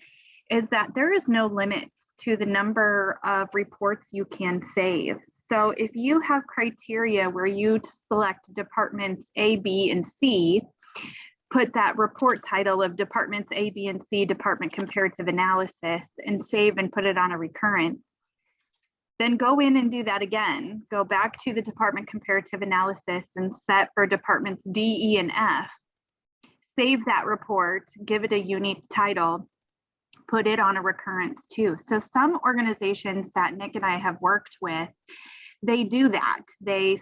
S2: is that there is no limits to the number of reports you can save. So if you have criteria where you select departments A, B, and C, put that report title of departments A, B, and C, department comparative analysis, and save and put it on a recurrence, then go in and do that again. Go back to the department comparative analysis and set for departments D, E, and F. Save that report, give it a unique title, put it on a recurrence too. So some organizations that Nick and I have worked with, they do that. They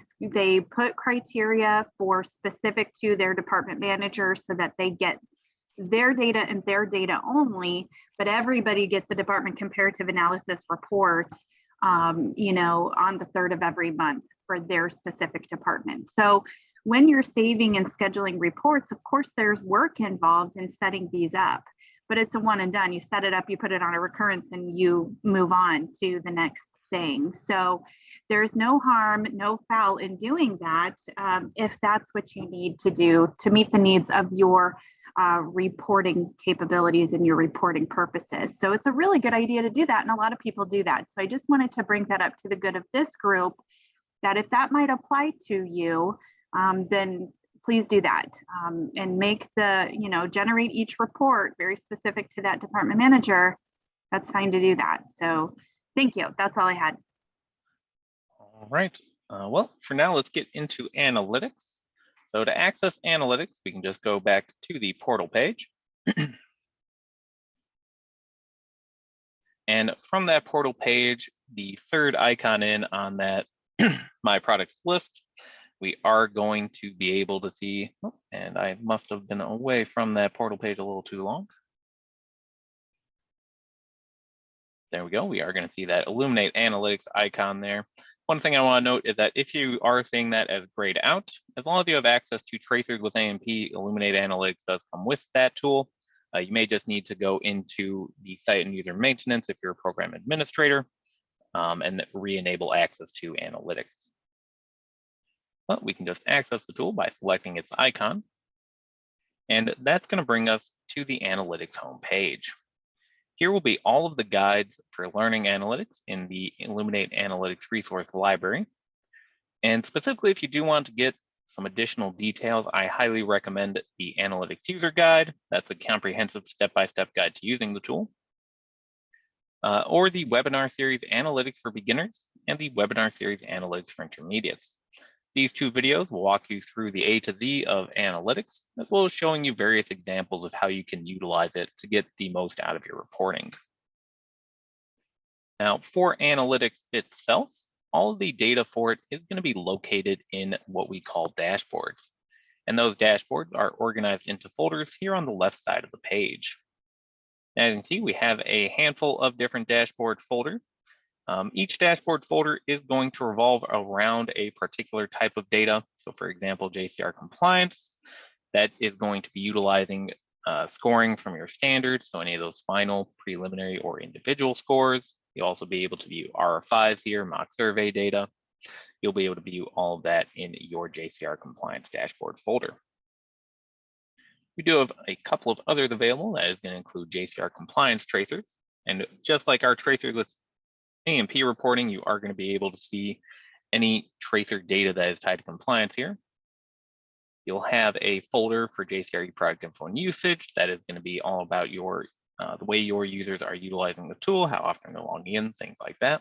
S2: put criteria for specific to their department manager so that they get their data and their data only, but everybody gets a department comparative analysis report, on the 3rd of every month for their specific department. So when you're saving and scheduling reports, of course, there's work involved in setting these up, but it's a one and done. You set it up, you put it on a recurrence, and you move on to the next thing. So there's no harm, no foul in doing that if that's what you need to do to meet the needs of your reporting capabilities and your reporting purposes. So it's a really good idea to do that, and a lot of people do that. So I just wanted to bring that up to the good of this group, that if that might apply to you, then please do that and make generate each report very specific to that department manager. That's fine to do that. So thank you. That's all I had.
S1: All right. Well, for now, let's get into analytics. So to access analytics, we can just go back to the portal page. And from that portal page, the 3rd icon in on that My Products list, we are going to be able to see, and I must have been away from that portal page a little too long. There we go. We are going to see that Illuminate Analytics icon there. One thing I want to note is that if you are seeing that as grayed out, as long as you have access to Tracers with AMP, Illuminate Analytics does come with that tool. You may just need to go into the site and user maintenance if you're a program administrator and re-enable access to analytics. But we can just access the tool by selecting its icon. And that's going to bring us to the analytics homepage. Here will be all of the guides for learning analytics in the Illuminate Analytics resource library. And specifically, if you do want to get some additional details, I highly recommend the Analytics User Guide. That's a comprehensive step-by-step guide to using the tool. Or the webinar series Analytics for Beginners and the webinar series Analytics for Intermediates. These two videos will walk you through the A to Z of analytics, as well as showing you various examples of how you can utilize it to get the most out of your reporting. Now, for analytics itself, all of the data for it is going to be located in what we call dashboards. And those dashboards are organized into folders here on the left side of the page. As you can see, we have a handful of different dashboard folders. Each dashboard folder is going to revolve around a particular type of data. So for example, JCR compliance, that is going to be utilizing scoring from your standards. So any of those final, preliminary, or individual scores. You'll also be able to view RFIs here, mock survey data. You'll be able to view all of that in your JCR compliance dashboard folder. We do have a couple of others available that is going to include JCR compliance tracers. And just like our tracers with A&P reporting, you are going to be able to see any tracer data that is tied to compliance here. You'll have a folder for JCR product info and usage. That is going to be all about your the way your users are utilizing the tool, how often they're logging in, things like that.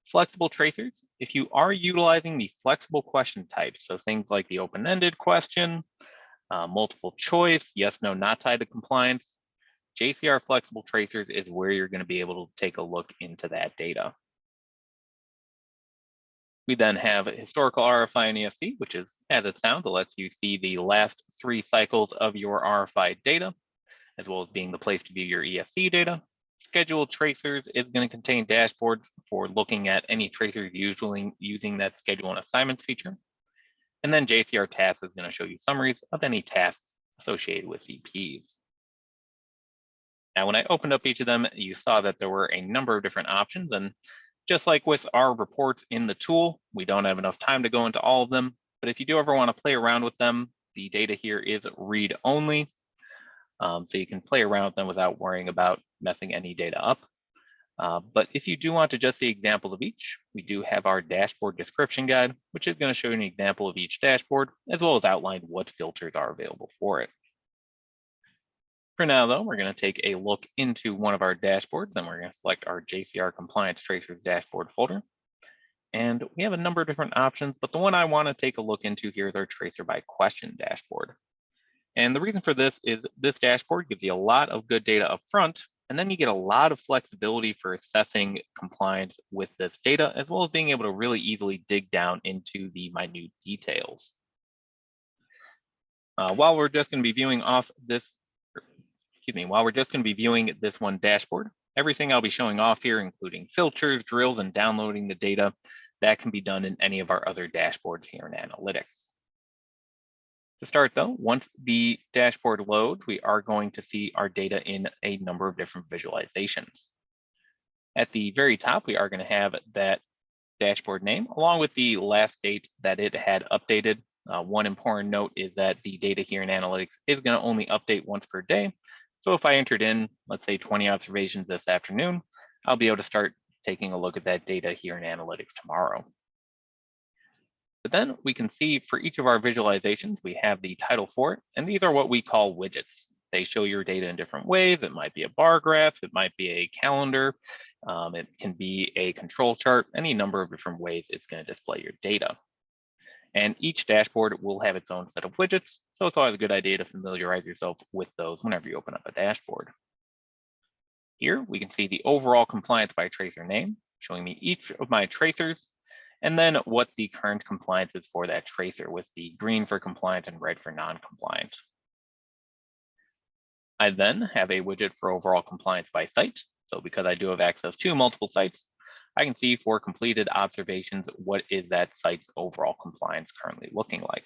S1: Flexible tracers, if you are utilizing the flexible question types, so things like the open-ended question, multiple choice, yes, no, not tied to compliance, JCR flexible tracers is where you're going to be able to take a look into that data. We then have historical RFI and ESC, which is, as it sounds, it lets you see the last 3 cycles of your RFI data, as well as being the place to view your ESC data. Scheduled tracers is going to contain dashboards for looking at any tracers usually using that schedule and assignments feature. And then JCR tasks is going to show you summaries of any tasks associated with CPs. Now, when I opened up each of them, you saw that there were a number of different options. And just like with our reports in the tool, we don't have enough time to go into all of them. But if you do ever want to play around with them, the data here is read only. So you can play around with them without worrying about messing any data up. But if you do want to just see examples of each, we do have our dashboard description guide, which is going to show you an example of each dashboard, as well as outline what filters are available for it. For now, though, we're going to take a look into one of our dashboards, then we're going to select our JCR Compliance Tracers dashboard folder. And we have a number of different options, but the one I want to take a look into here is our Tracer by Question dashboard. And the reason for this is this dashboard gives you a lot of good data up front, and then you get a lot of flexibility for assessing compliance with this data, as well as being able to really easily dig down into the minute details. While we're just going to be viewing this one dashboard, everything I'll be showing off here, including filters, drills, and downloading the data, that can be done in any of our other dashboards here in analytics. To start though, once the dashboard loads, we are going to see our data in a number of different visualizations. At the very top, we are going to have that dashboard name along with the last date that it had updated. One important note is that the data here in analytics is going to only update once per day. So if I entered in, let's say 20 observations this afternoon, I'll be able to start taking a look at that data here in analytics tomorrow. But then we can see for each of our visualizations, we have the title for it, and these are what we call widgets. They show your data in different ways. It might be a bar graph, it might be a calendar, it can be a control chart, any number of different ways it's going to display your data. And each dashboard will have its own set of widgets, so it's always a good idea to familiarize yourself with those whenever you open up a dashboard. Here we can see the overall compliance by tracer name, showing me each of my tracers, and then what the current compliance is for that tracer, with the green for compliant and red for non-compliant. I then have a widget for overall compliance by site. So because I do have access to multiple sites, I can see for completed observations, what is that site's overall compliance currently looking like.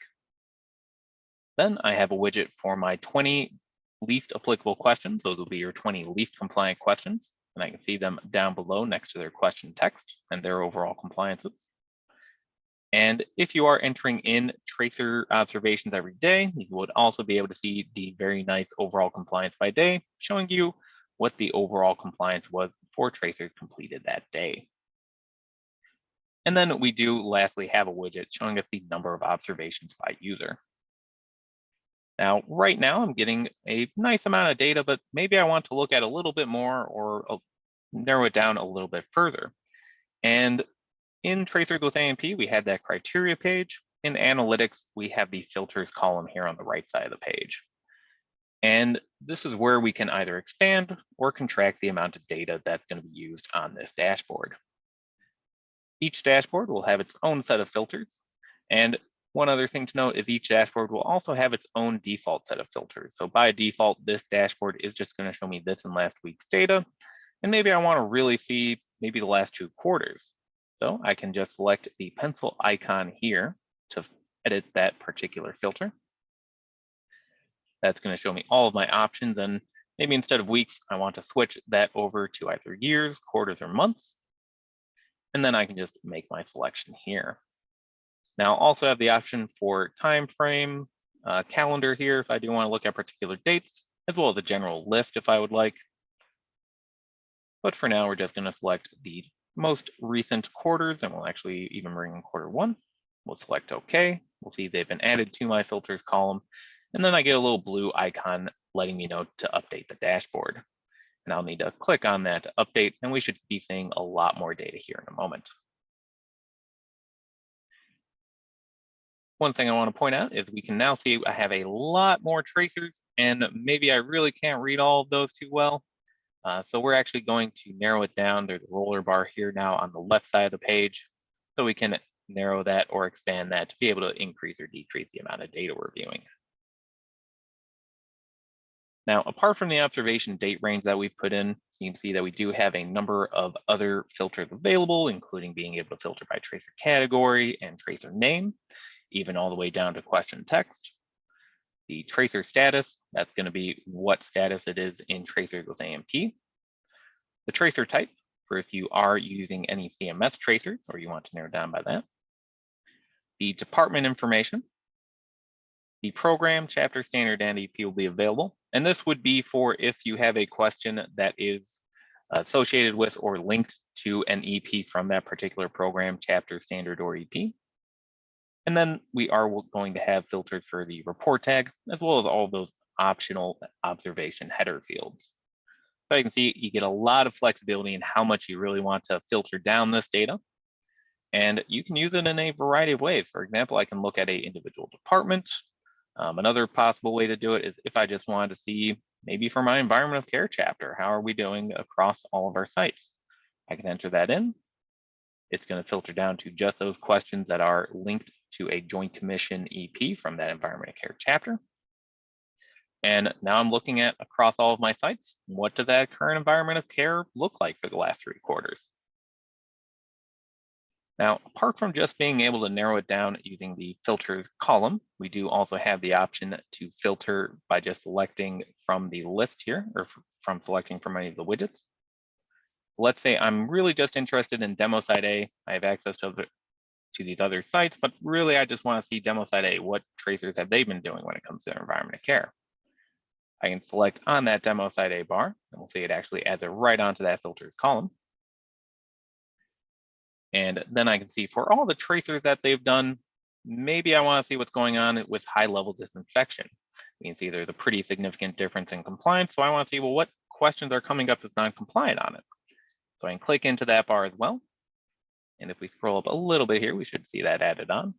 S1: Then I have a widget for my 20 least applicable questions. Those will be your 20 least compliant questions. And I can see them down below next to their question text and their overall compliances. And if you are entering in tracer observations every day, you would also be able to see the very nice overall compliance by day, showing you what the overall compliance was for tracers completed that day. And then we do lastly have a widget showing us the number of observations by user. Now, right now I'm getting a nice amount of data, but maybe I want to look at a little bit more or narrow it down a little bit further. And in Tracers with A&P, we had that criteria page. In analytics, we have the filters column here on the right side of the page. And this is where we can either expand or contract the amount of data that's going to be used on this dashboard. Each dashboard will have its own set of filters. And one other thing to note is each dashboard will also have its own default set of filters. So by default, this dashboard is just going to show me this and last week's data. And maybe I want to really see maybe the last 2 quarters. So I can just select the pencil icon here to edit that particular filter. That's going to show me all of my options. And maybe instead of weeks, I want to switch that over to either years, quarters, or months. And then I can just make my selection here. Now, I'll also have the option for time frame, calendar here if I do want to look at particular dates, as well as a general list if I would like. But for now, we're just going to select the most recent quarters, and we'll actually even bring in Q1. We'll select OK. We'll see they've been added to my filters column. And then I get a little blue icon letting me know to update the dashboard. And I'll need to click on that to update, and we should be seeing a lot more data here in a moment. One thing I want to point out is we can now see I have a lot more tracers, and maybe I really can't read all of those too well. So we're actually going to narrow it down. There's a roller bar here now on the left side of the page. So we can narrow that or expand that to be able to increase or decrease the amount of data we're viewing. Now, apart from the observation date range that we've put in, you can see that we do have a number of other filters available, including being able to filter by tracer category and tracer name, even all the way down to question text. The tracer status, that's going to be what status it is in Tracers with A&P. The tracer type, for if you are using any CMS tracers or you want to narrow down by that. The department information. The program, chapter, standard, and EP will be available. And this would be for if you have a question that is associated with or linked to an EP from that particular program, chapter, standard, or EP. And then we are going to have filters for the report tag, as well as all of those optional observation header fields. So you can see you get a lot of flexibility in how much you really want to filter down this data. And you can use it in a variety of ways. For example, I can look at an individual department. Another possible way to do it is if I just wanted to see, maybe for my environment of care chapter, how are we doing across all of our sites? I can enter that in. It's going to filter down to just those questions that are linked to a Joint Commission EP from that environment of care chapter. And now I'm looking at across all of my sites, what does that current environment of care look like for the last 3 quarters? Now, apart from just being able to narrow it down using the filters column, we do also have the option to filter by just selecting from the list here, or from selecting from any of the widgets. Let's say I'm really just interested in demo site A. I have access to these other sites, but really I just want to see demo site A. What tracers have they been doing when it comes to their environment of care? I can select on that demo site A bar, and we'll see it actually adds it right onto that filters column. And then I can see for all the tracers that they've done, maybe I want to see what's going on with high level disinfection. You can see there's a pretty significant difference in compliance. So I want to see, well, what questions are coming up as non-compliant on it? So I can click into that bar as well. And if we scroll up a little bit here, we should see that added on.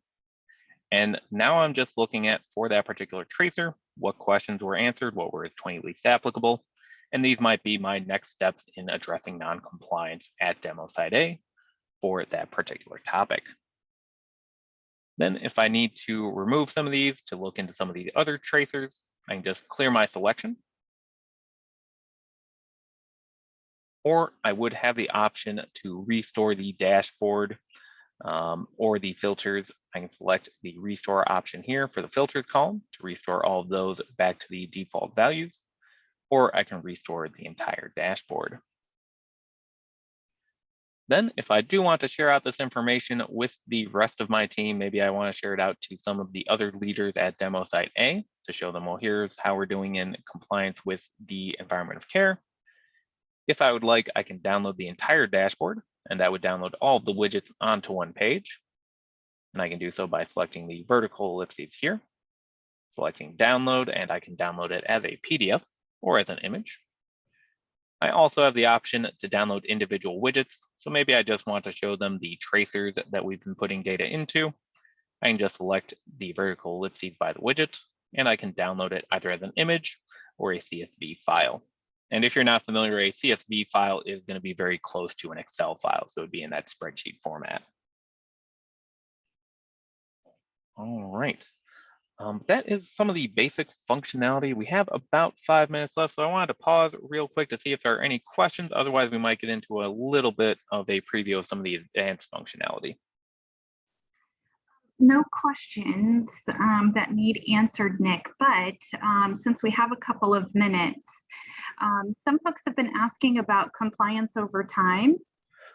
S1: And now I'm just looking at, for that particular tracer, what questions were answered, what were its 20 least applicable. And these might be my next steps in addressing non-compliance at demo site A for that particular topic. Then if I need to remove some of these to look into some of the other tracers, I can just clear my selection. Or I would have the option to restore the dashboard or the filters. I can select the restore option here for the filters column to restore all of those back to the default values, or I can restore the entire dashboard. Then if I do want to share out this information with the rest of my team, maybe I want to share it out to some of the other leaders at demo site A to show them, well, here's how we're doing in compliance with the environment of care. If I would like, I can download the entire dashboard, and that would download all of the widgets onto one page. And I can do so by selecting the vertical ellipses here, selecting download, and I can download it as a PDF or as an image. I also have the option to download individual widgets. So maybe I just want to show them the tracers that we've been putting data into. I can just select the vertical ellipses by the widget, and I can download it either as an image or a CSV file. And if you're not familiar, a CSV file is going to be very close to an Excel file, so it would be in that spreadsheet format. All right. That is some of the basic functionality. We have about 5 minutes left, so I wanted to pause real quick to see if there are any questions. Otherwise, we might get into a little bit of a preview of some of the advanced functionality.
S2: No questions that need answered, Nick, but since we have a couple of minutes, some folks have been asking about compliance over time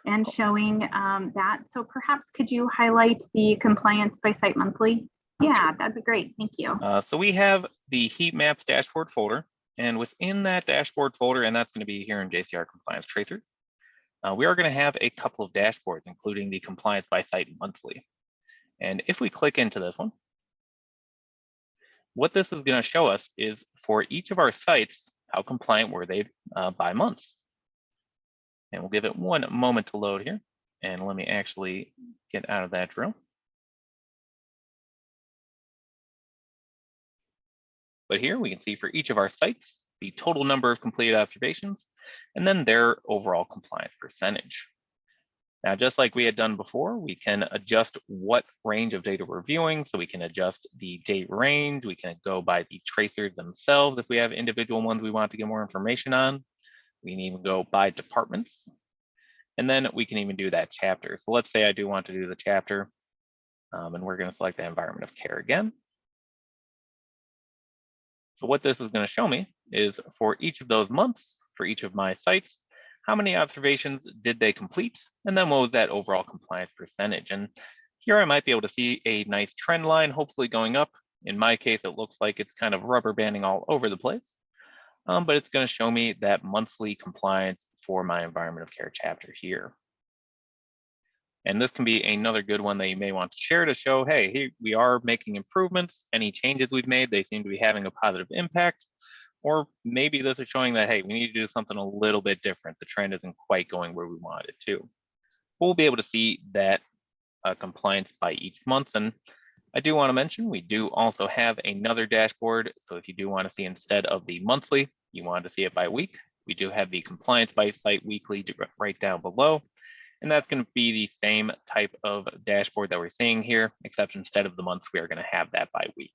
S2: and showing that. So perhaps could you highlight the compliance by site monthly? Yeah, that'd be great. Thank you.
S1: So we have the heat maps dashboard folder, and within that dashboard folder, and that's going to be here in JCR Compliance Tracer, we are going to have a couple of dashboards, including the compliance by site monthly. And if we click into this one, what this is going to show us is for each of our sites, how compliant were they by months. And we'll give it one moment to load here. And let me actually get out of that drill. But here we can see for each of our sites, the total number of completed observations, and then their overall compliance percentage. Now, just like we had done before, we can adjust what range of data we're viewing. So we can adjust the date range. We can go by the tracers themselves if we have individual ones we want to get more information on. We can even go by departments. And then we can even do that chapter. So let's say I do want to do the chapter, and we're going to select the environment of care again. So what this is going to show me is for each of those months, for each of my sites, how many observations did they complete? And then what was that overall compliance percentage? And here I might be able to see a nice trend line, hopefully going up. In my case, it looks like it's kind of rubber banding all over the place, but it's going to show me that monthly compliance for my environment of care chapter here. And this can be another good one that you may want to share to show, hey, here we are making improvements. Any changes we've made, they seem to be having a positive impact. Or maybe this is showing that, hey, we need to do something a little bit different. The trend isn't quite going where we want it to. We'll be able to see that compliance by each month. And I do want to mention, we do also have another dashboard. So if you do want to see instead of the monthly, you want to see it by week, we do have the compliance by site weekly right down below. And that's going to be the same type of dashboard that we're seeing here, except instead of the months, we are going to have that by week.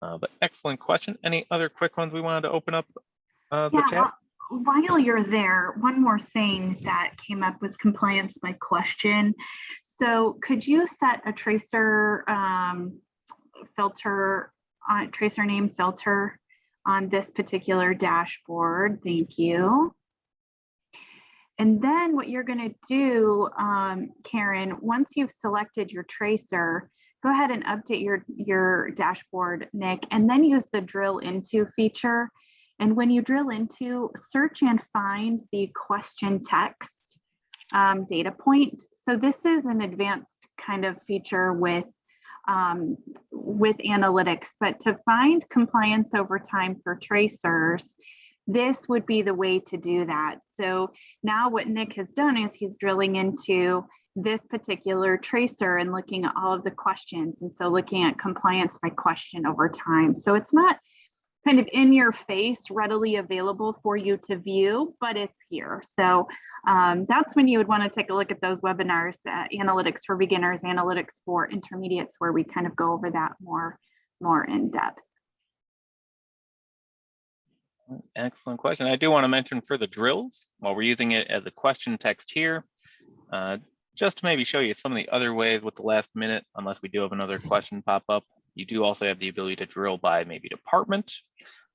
S1: But excellent question. Any other quick ones we wanted to open up the chat?
S2: While you're there, one more thing that came up was compliance by question. So could you set a tracer filter, tracer name filter on this particular dashboard? Thank you. And then what you're going to do, Karen, once you've selected your tracer, go ahead and update your dashboard, Nick, and then use the drill into feature. And when you drill into, search and find the question text data point. So this is an advanced kind of feature with analytics, but to find compliance over time for tracers, this would be the way to do that. So now what Nick has done is he's drilling into this particular tracer and looking at all of the questions. And so looking at compliance by question over time. So it's not kind of in your face, readily available for you to view, but it's here. So that's when you would want to take a look at those webinars, analytics for beginners, analytics for intermediates, where we kind of go over that more in depth.
S1: Excellent question. I do want to mention for the drills, while we're using it as a question text here, just to maybe show you some of the other ways with the last minute, unless we do have another question pop up, you do also have the ability to drill by maybe department.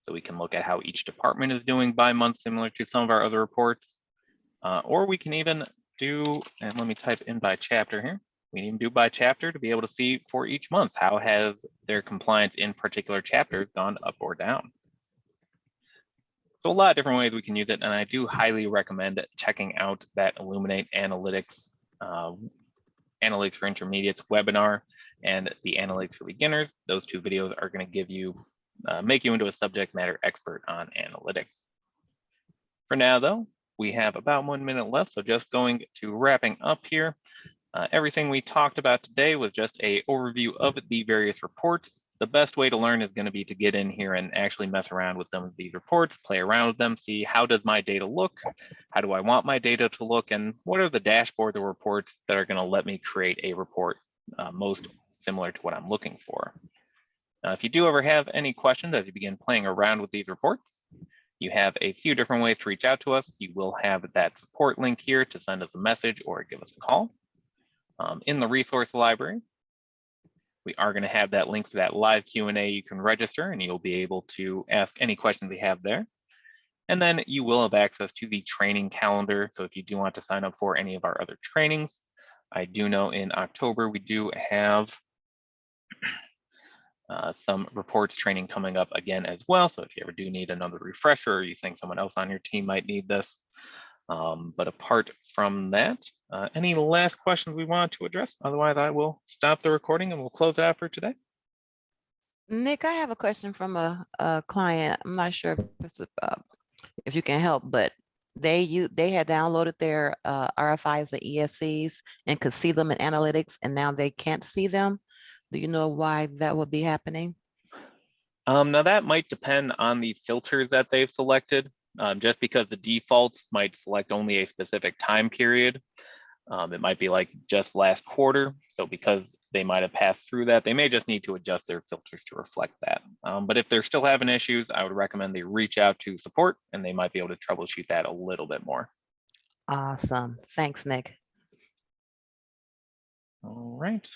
S1: So we can look at how each department is doing by month, similar to some of our other reports. Or we can even do, and let me type in by chapter here. We can even do by chapter to be able to see for each month, how has their compliance in particular chapters gone up or down. So a lot of different ways we can use it, and I do highly recommend checking out that Illuminate Analytics, Analytics for Intermediates webinar and the Analytics for Beginners. Those two videos are going to give you, make you into a subject matter expert on analytics. For now, though, we have about 1 minute left, so just going to wrapping up here. Everything we talked about today was just an overview of the various reports. The best way to learn is going to be to get in here and actually mess around with some of these reports, play around with them, see how does my data look, how do I want my data to look, and what are the dashboard or reports that are going to let me create a report most similar to what I'm looking for. If you do ever have any questions as you begin playing around with these reports, you have a few different ways to reach out to us. You will have that support link here to send us a message or give us a call. In the resource library, we are going to have that link for that live Q&A. You can register and you'll be able to ask any questions you have there. And then you will have access to the training calendar. So if you do want to sign up for any of our other trainings, I do know in October we do have some reports training coming up again as well. So if you ever do need another refresher or you think someone else on your team might need this. But apart from that, any last questions we want to address? Otherwise, I will stop the recording and we'll close it out for today.
S3: Nick, I have a question from a client. I'm not sure if you can help, but they had downloaded their RFIs and ESCs and could see them in analytics, and now they can't see them. Do you know why that would be happening?
S1: Now that might depend on the filters that they've selected. Just because the defaults might select only a specific time period. It might be like just last quarter. So because they might have passed through that, they may just need to adjust their filters to reflect that. But if they're still having issues, I would recommend they reach out to support and they might be able to troubleshoot that a little bit more.
S3: Awesome. Thanks, Nick.
S1: All right,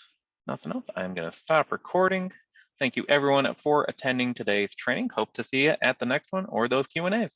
S1: nothing else. I'm going to stop recording. Thank you everyone for attending today's training. Hope to see you at the next one or those Q&As.